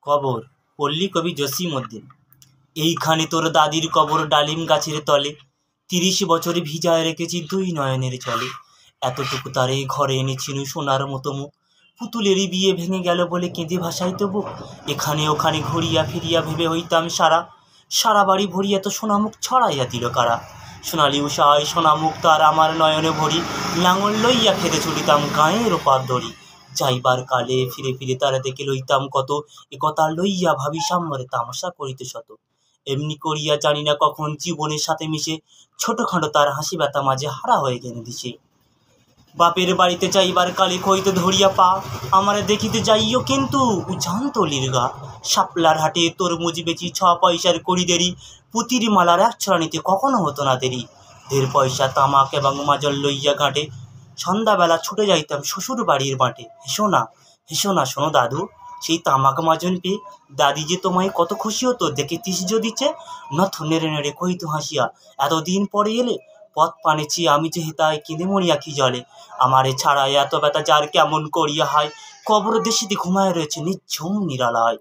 কবর পল্লী কবি জসিমউদ্দিন। এইখানে তোর দাদির কবর ডালিম গাছের তলে, 30 বছর ভিজায় রেখেছি দুই নয়নের জলে। এতটুকু তারে ঘরে এনেছিনু সোনার মতো মুখ, পুতুলেরই বিয়ে ভেঙে গেল বলে কেঁদে ভাসাই তবু। এখানে ওখানে ঘুরিয়া ফিরিয়া ভেবে হইতাম সারা, সারা বাড়ি ভরিয়া তো সোনামুখ ছড়াইয়া দিল কারা। সোনালি উষায় সোনামুখ তার আমার নয়নে ভরি, লাঙল লইয়া খেতে চলিতাম গাঁয়ের ওপার দড়ি। যাইবার কালে ফিরে ফিরে তারা দেখে লইতাম কত, একথা লইয়া ভাবি সামরে তামাশা করিতে শত। এমনি করিয়া জানি না কখন জীবনের সাথে মিশে ছোটখাটো তার হাসি ব্যথা মাঝে হারা হয়ে গেল দিশে। বাপের বাড়িতে যাইবার কালে কইতে ধরিয়া পা, আমারে দেখিতে যাইও কিন্তু উজান তলির গা। শাপলার হাটে তরমুজ বেচি 6 পয়সার করি দেরি, পুতির মালার 1 ছড়া নিতে কখনো হতো না দেরি। 1.5 পয়সা তামাক এবং মাজল লইয়া ঘাটে, সন্ধ্যাবেলা ছুটে যাইতাম শ্বশুর বাড়ির মাঠে। হেসো না শোনো দাদু, সেই তামাক মাজন পেয়ে দাদি যে তোমায় কত খুশি হতো দেখে তিস দিচ্ছে। নথ নেড়ে নেড়ে কইত হাসিয়া, এতদিন পরে এলে, পথ পানে চেয়ে আমি যে হেতায় কেঁদে মরি আঁখি জলে। আমারে ছাড়ায় এত ব্যথা যার কেমন করিয়া হয়, কবর দেশিতে ঘুমায় রয়েছে নিঝুম নিরালায়।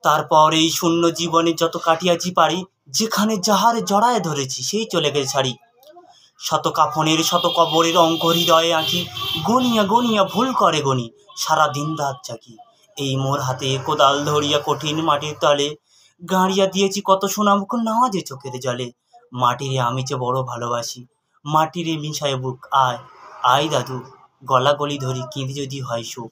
তারপর এই শূন্য জীবনে যত কাটিয়াছি পারি, যেখানে যাহার জড়ায় ধরেছি সেই চলে গেছে ছাড়ি। শত কাফনের শত কবরের অঙ্ক হৃদয়ে আঁকি, গনিয়া গনিয়া ভুল করে গনি, সারা দিন রাত জাগি। এই মোর হাতে কোদাল ধরিয়া কঠিন মাটির তলে, গাঁড়িয়া দিয়েছি কত সোনামুখ নাওয়া যে চোখের জলে। মাটিরে আমি যে বড় ভালোবাসি, মাটিরে মিশায় বুক, আয় আয় দাদু, গলা গলি ধরি কেঁদে যদি হয় সুখ।